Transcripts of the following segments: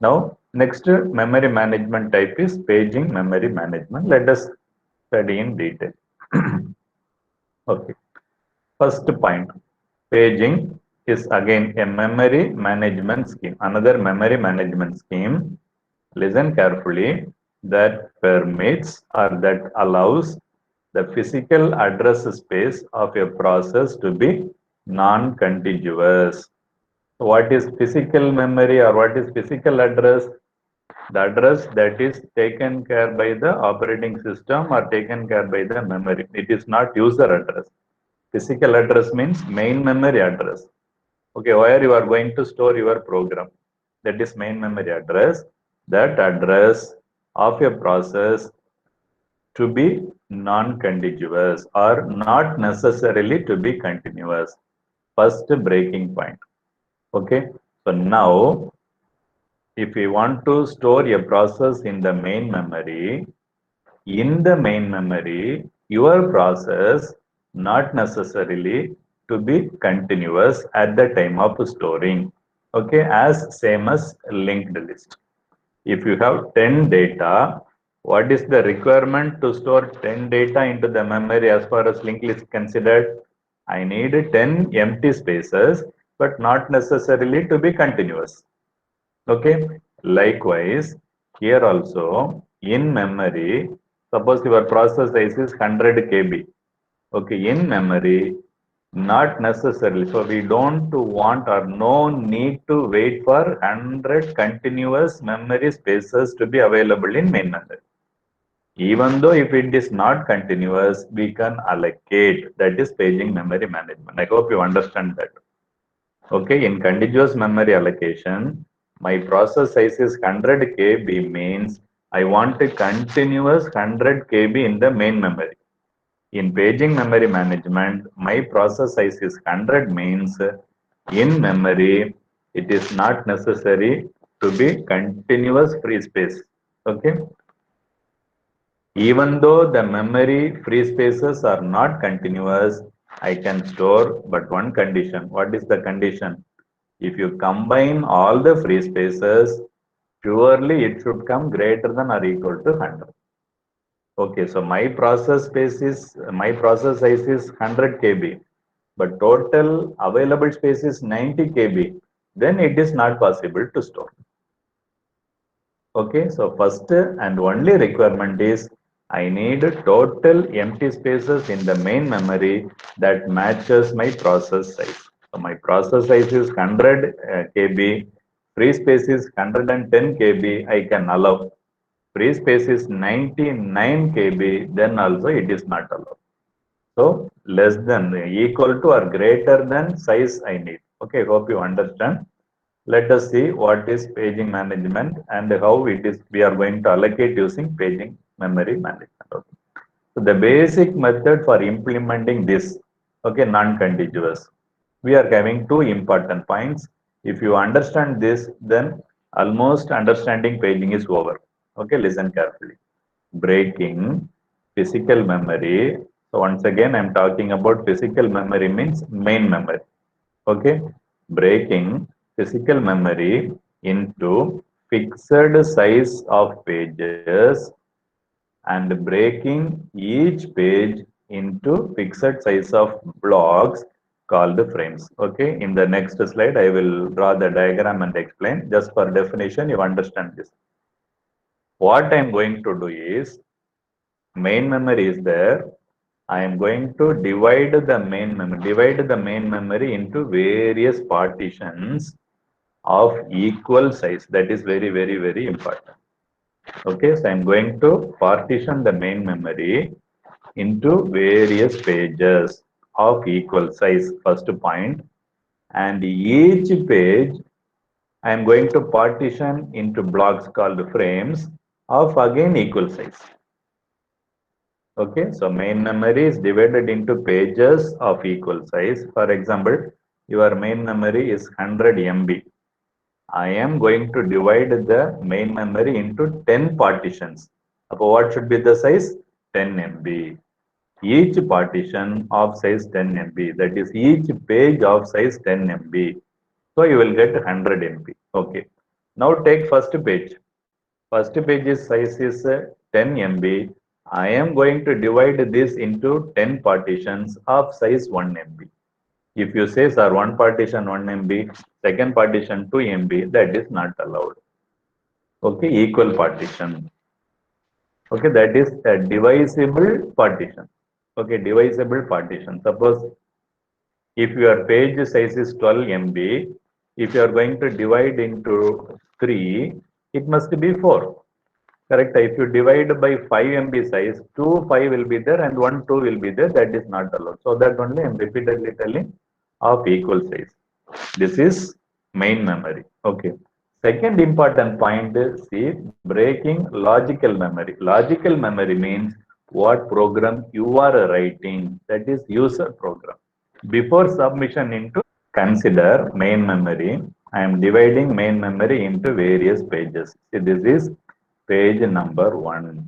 Now, next memory management type is paging memory management. Let us study in detail. Okay. First point, paging is again a memory management scheme. Another memory management scheme, listen carefully, that permits or that allows the physical address space of a process to be non-contiguous. What is physical memory or what is physical address? The address that is taken care by the operating system or taken care by the memory. It is not user address. Physical address means main memory address. Okay, where you are going to store your program. That is main memory address. That address of a process to be non-contiguous or not necessarily to be continuous. First breaking point. Okay, so now if we want to store a process in the main memory, your process not necessarily to be continuous at the time of storing. Okay, as same as linked list. If you have 10 data, what is the requirement to store 10 data into the memory as far as linked list considered? I need 10 empty spaces, but not necessarily to be continuous. Okay, likewise, here also in memory, suppose your process size is 100 KB. Okay, in memory, not necessarily. So we don't want or no need to wait for 100 continuous memory spaces to be available in main memory. Even though if it is not continuous, we can allocate. That is paging memory management. I hope you understand that. Okay, in contiguous memory allocation, my process size is 100 KB means I want a continuous 100 KB in the main memory. In paging memory management, my process size is 100 means in memory, it is not necessary to be continuous free space. Okay. Even though the memory free spaces are not continuous, I can store but one condition. What is the condition? If you combine all the free spaces, surely it should come greater than or equal to 100. Okay, so my process size is 100 KB, but total available space is 90 KB. Then it is not possible to store. Okay, so first and only requirement is I need total empty spaces in the main memory that matches my process size. So my process size is 100 KB, free space is 110 KB, I can allow. Free space is 99 KB, then also it is not allowed. So less than, equal to or greater than size I need. Okay, hope you understand. Let us see what is paging management and how it is we are going to allocate using paging memory management. Okay. So the basic method for implementing this, okay, non-contiguous. We are having two important points. If you understand this, then almost understanding paging is over. Okay, listen carefully. Breaking physical memory. So once again, I'm talking about physical memory means main memory. Okay, breaking physical memory into fixed size of pages and breaking each page into fixed size of blocks called frames. Okay, in the next slide, I will draw the diagram and explain. Just for definition, you understand this. What I'm going to do is main memory is there. I am going to divide the main memory into various partitions of equal size. That is very, very, very important. Okay, so I'm going to partition the main memory into various pages of equal size, first point. And each page, I'm going to partition into blocks called frames of again equal size. Okay, so main memory is divided into pages of equal size. For example, your main memory is 100 MB. I am going to divide the main memory into 10 partitions. So what should be the size? 10 MB. Each partition of size 10 MB. That is each page of size 10 MB. So you will get 100 MB. Okay. Now take first page. First page is size is 10 MB. I am going to divide this into 10 partitions of size 1 MB. If you say, sir, one partition 1 MB, second partition 2 MB, that is not allowed. Okay, equal partition. Okay, that is a divisible partition. Okay, divisible partition. Suppose if your page size is 12 MB, if you are going to divide into 3, it must be 4. Correct. If you divide by 5 MB size, 2 5 will be there and 1 2 will be there. That is not allowed. So that only I am repeatedly telling of equal size. This is main memory. Okay. Second important point is see breaking logical memory. Logical memory means what program you are writing. That is user program. Before submission into consider main memory. I am dividing main memory into various pages. See, this is page number 1.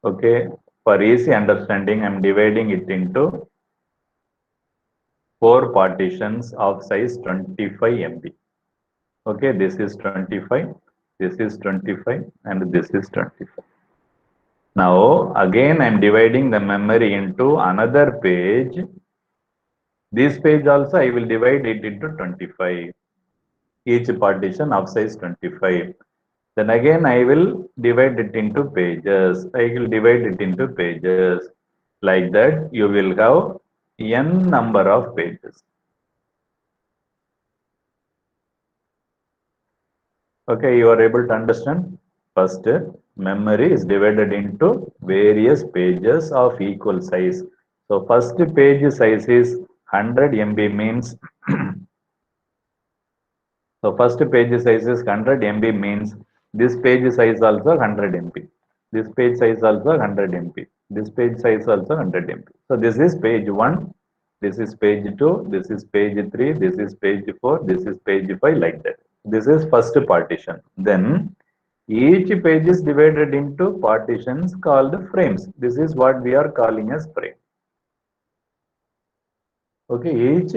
Okay. For easy understanding, I am dividing it into 4 partitions of size 25 MB. Okay, this is 25, this is 25, and this is 25. Now, again, I'm dividing the memory into another page. This page also, I will divide it into 25. Each partition of size 25. Then again, I will divide it into pages. I will divide it into pages. Like that, you will have n number of pages. Okay, you are able to understand? First, memory is divided into various pages of equal size. So, first page size is 100 MB means, so first page size is 100 MB means this page size also 100 MB. This page size also 100 MB. This page size also 100 MB. So, this is page 1, this is page 2, this is page 3, this is page 4, this is page 5 like that. This is first partition. Then each page is divided into partitions called frames. This is what we are calling as frame. Okay, each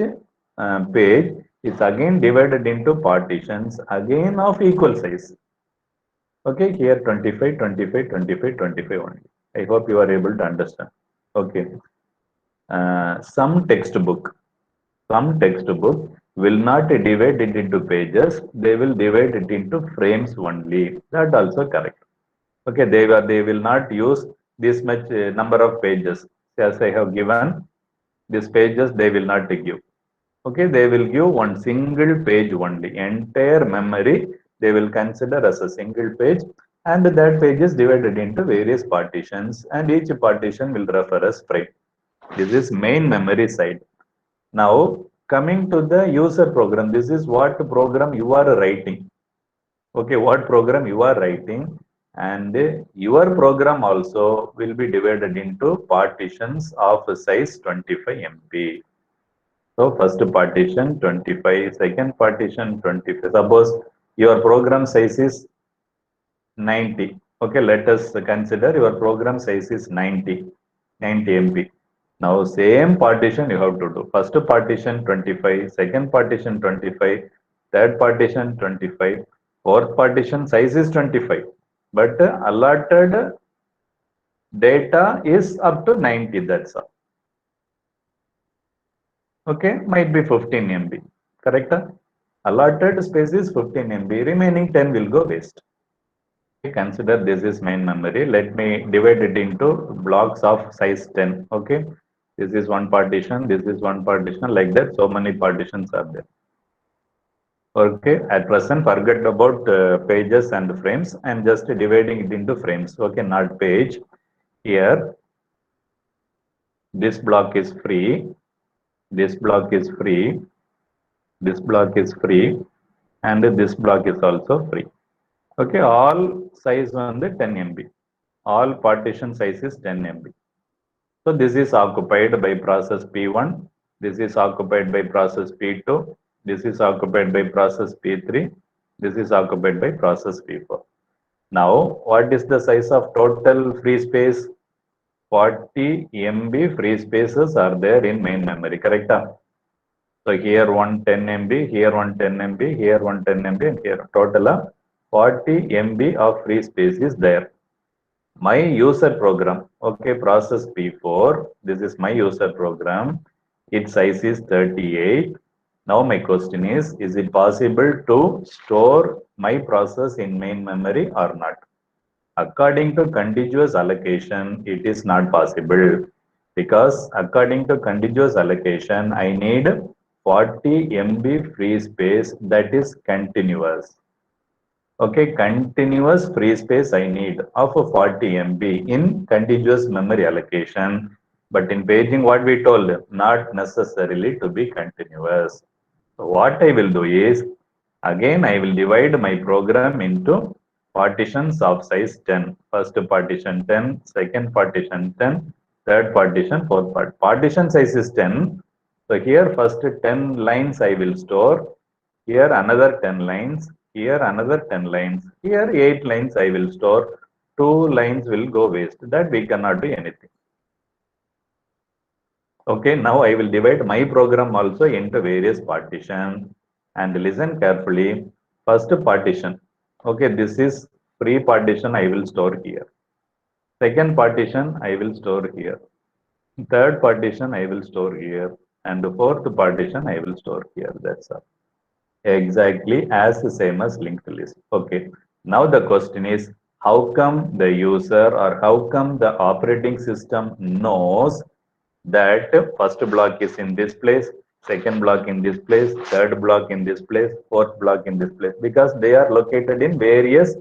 page is again divided into partitions again of equal size. Okay, here 25, 25, 25, 25 only. I hope you are able to understand. Okay, some textbook will not divide it into pages. They will divide it into frames only. That also correct. Okay, they will not use this much number of pages as I have given. These pages they will not give. Okay, they will give one single page only. Entire memory they will consider as a single page, and that page is divided into various partitions, and each partition will refer as frame. This is main memory side. Now coming to the user program, this is what program you are writing. Okay, what program you are writing, and your program also will be divided into partitions of size 25 MB. So first partition 25, second partition 25. Suppose your program size is 90. Okay, let us consider your program size is 90 MB. Now same partition you have to do. First partition 25, second partition 25, third partition 25, fourth partition size is 25. But allotted data is up to 90, that's all. Okay, might be 15 MB. Correct? Allotted space is 15 MB. Remaining 10 will go waste. Okay, consider this is main memory. Let me divide it into blocks of size 10. Okay, this is one partition, this is one partition, like that. So many partitions are there. Okay, at present, forget about pages and frames. I'm just dividing it into frames. Okay, not page. Here, this block is free. This block is free. This block is free. And this block is also free. Okay, all size on the 10 MB. All partition size is 10 MB. So this is occupied by process P1. This is occupied by process P2. This is occupied by process P3. This is occupied by process P4. Now, what is the size of total free space? 40 MB free spaces are there in main memory, correct? So here one 10 MB, here one 10 MB, here one 10 MB, and here total of 40 MB of free space is there. My user program, okay, process P4, this is my user program. Its size is 38. Now my question is it possible to store my process in main memory or not? According to contiguous allocation, it is not possible because according to contiguous allocation, I need 40 MB free space that is continuous. Okay, continuous free space I need of 40 MB in contiguous memory allocation. But in paging, what we told, not necessarily to be continuous. So what I will do is, again, I will divide my program into partitions of size 10. First partition 10, second partition 10, third partition, fourth part. Partition size is 10. So here first 10 lines I will store. Here another 10 lines. Here another 10 lines. Here 8 lines I will store. 2 lines will go waste. That we cannot do anything. Okay, now I will divide my program also into various partitions and listen carefully. First partition. Okay, this is free partition I will store here. Second partition I will store here. Third partition I will store here. And the fourth partition I will store here. That's all. Exactly as the same as linked list. Okay. Now the question is, how come the user or how come the operating system knows that first block is in this place, second block in this place, third block in this place, fourth block in this place? Because they are located in various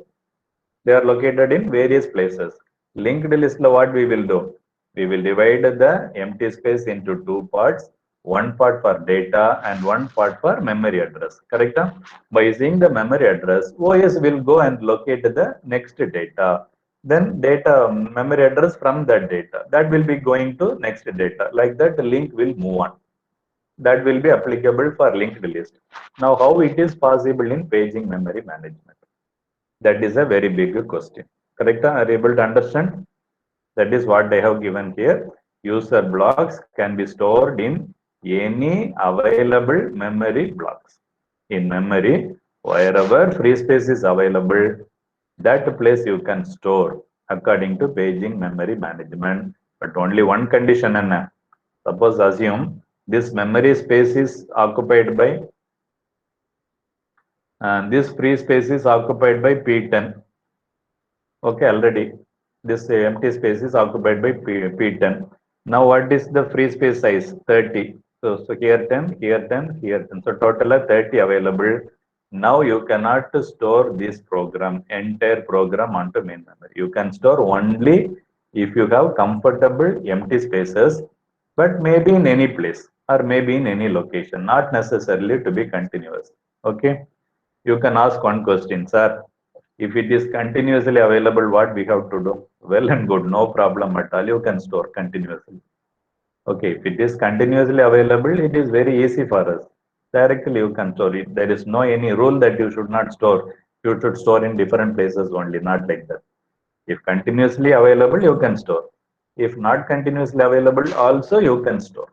places. Linked list, what we will do? We will divide the empty space into two parts, one part for data and one part for memory address. Correct? By seeing the memory address, OS will go and locate the next data. Then data memory address from that data. That will be going to next data. Like that, the link will move on. That will be applicable for linked list. Now, how it is possible in paging memory management? That is a very big question. Correct? Are you able to understand? That is what I have given here. User blocks can be stored in any available memory blocks. In memory, wherever free space is available, that place you can store according to paging memory management. But only one condition, Anna. Suppose assume this memory space is occupied by, this free space is occupied by P10. Okay, already this empty space is occupied by P10. Now, what is the free space size? 30. So here 10, here 10, here 10. So total of 30 available. Now you cannot store this program, entire program onto main memory. You can store only if you have comfortable empty spaces, but maybe in any place or maybe in any location, not necessarily to be continuous. Okay. You can ask one question, sir. If it is continuously available, what we have to do? Well and good, no problem at all. You can store continuously. Okay, if it is continuously available, it is very easy for us. Directly you can store it. There is no any rule that you should not store. You should store in different places only, not like that. If continuously available, you can store. If not continuously available, also you can store.